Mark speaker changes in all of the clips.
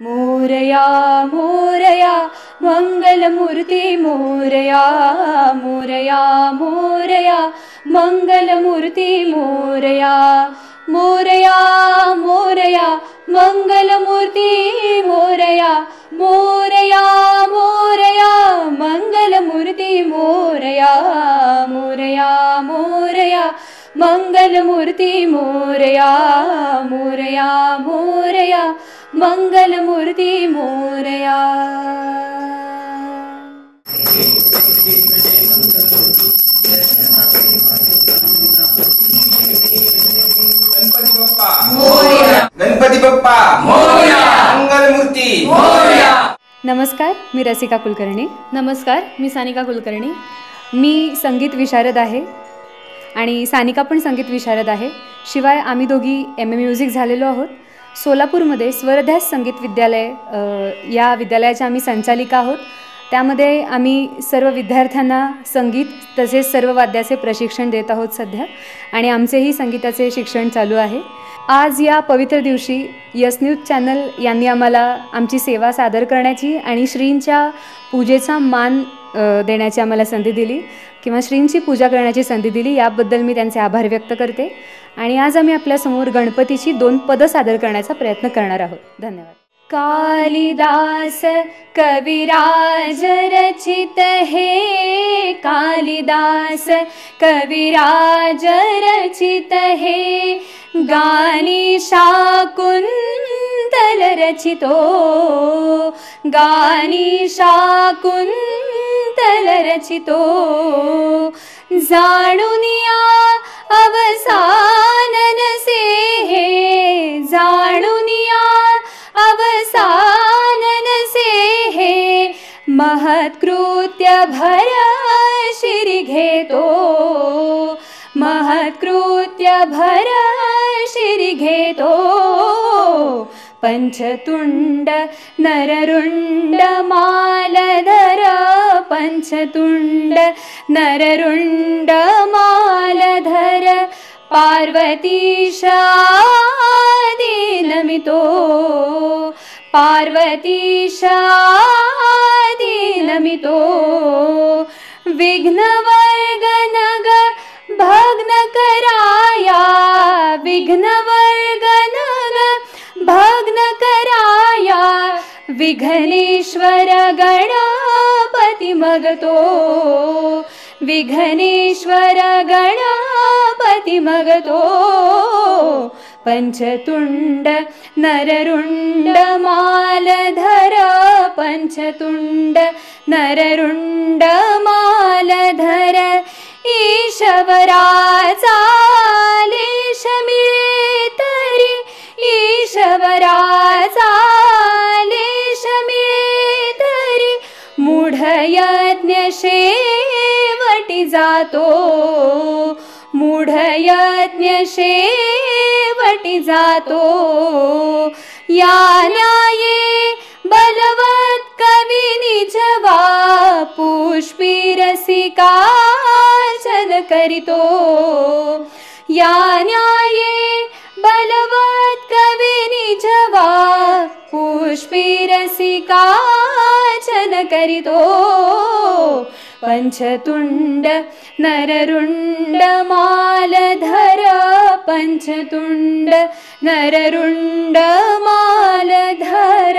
Speaker 1: मोरया मोरया मंगलमूर्ती मोरया मोरया मोरया मंगलमूर्ती मोरया मोरया मोरया मंगलमूर्ती मोरया मोरया मोरया मंगलमूर्ती मोरया मोरया मोरया मंगलमूर्ती मोरया मोरया मोरया मंगलमूर्ती मोरया।
Speaker 2: गणपती बाप्पा मोरया, मंगलमूर्ती मोरया।
Speaker 1: नमस्कार, मी रसिका कुलकर्णी।
Speaker 3: नमस्कार, मी सानिका कुलकर्णी।
Speaker 1: मी संगीत विशारद आहे आणि सानिका पण संगीत विशारद आहे। शिवाय आम्ही दोघी MA म्युझिक झालेलो आहोत। सोलापूरमध्ये स्वरध्यास संगीत विद्यालय या विद्यालयाच्या आम्ही संचालिका आहोत। त्यामध्ये आम्ही सर्व विद्यार्थ्यांना संगीत तसेच सर्व वाद्याचे प्रशिक्षण देत आहोत सध्या, आणि आमचेही संगीताचे शिक्षण चालू आहे। आज या पवित्र दिवशी यस न्यूज चॅनल यांनी आम्हाला आमची सेवा सादर करण्याची आणि श्रींच्या पूजेचा मान देण्याची आम्हाला संधी दिली किंवा श्रींची पूजा करण्याची संधी दिली, याबद्दल मी त्यांचे आभार व्यक्त करते। आणि आज आम्ही आपल्यासमोर गणपतीची 2 पदं सादर करण्याचा प्रयत्न करणार आहोत। धन्यवाद। कालिदास कविराज रचित हे, कालिदास कविराज रचित हे, गानी शाकुंतल रचितो, गानी शाकुंतल रचितो, जाणुनिया अवसान नसे हे, जाणुनिया अवसान नसे हे, महत्कृत्य भर शिरी घेतो, महत्कृत्य भर शिरी घेतो, पंचतुंड नररुंड मालधर, पंचतुंड नररुंड मालधर, पार्वतीश आदि नमितो, पार्वतीश आदि नमितो, विघ्नवर्गनग भग्न कराया, विघ्नवर्गनग भग्न कराया, विघ्नेश्वर गणपती मगतो, विघ्नेश्वर गणपती मगतो, पंचतुंड नररुंड मालधर, पंचतुंड नररुंड मालधर, ईश्वराचा लेश मिळे तरी, ईश्वराचा लेश मिळे तरी, मूढ यज्ञ शेवटी जातो, मूढ यज्ञ शेवटी जातो, या न्याये बलवत कवी निजवा, पुष्पी रसिका चल करितो, या न्याये बलवत कवी निजवा, पुष्पी रसिका चल करितो, पंचतुंड नररुंड मालधर, पंचतुंड नररुंड मालधर।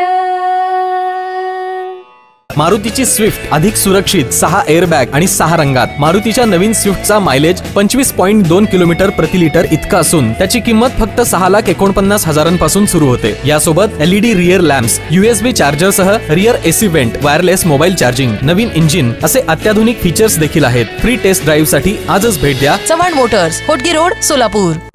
Speaker 4: मारुतीची स्विफ्ट अधिक सुरक्षित, 6 एअरबॅग आणि 6 रंगात। मारुतीच्या नवीन स्विफ्टचा मायलेज 25.2 किलोमीटर प्रति लिटर इतका असून त्याची किंमत फक्त 6,49,000 पासून सुरू होते। यासोबत LED rear lamps, USB charger सह rear AC vent, wireless mobile charging, नवीन इंजिन असे अत्याधुनिक फीचर्स देखील आहेत। फ्री टेस्ट ड्राईव्ह साठी आजच भेट द्या
Speaker 5: चव्हाण मोटर्स, होटगी रोड, सोलापूर।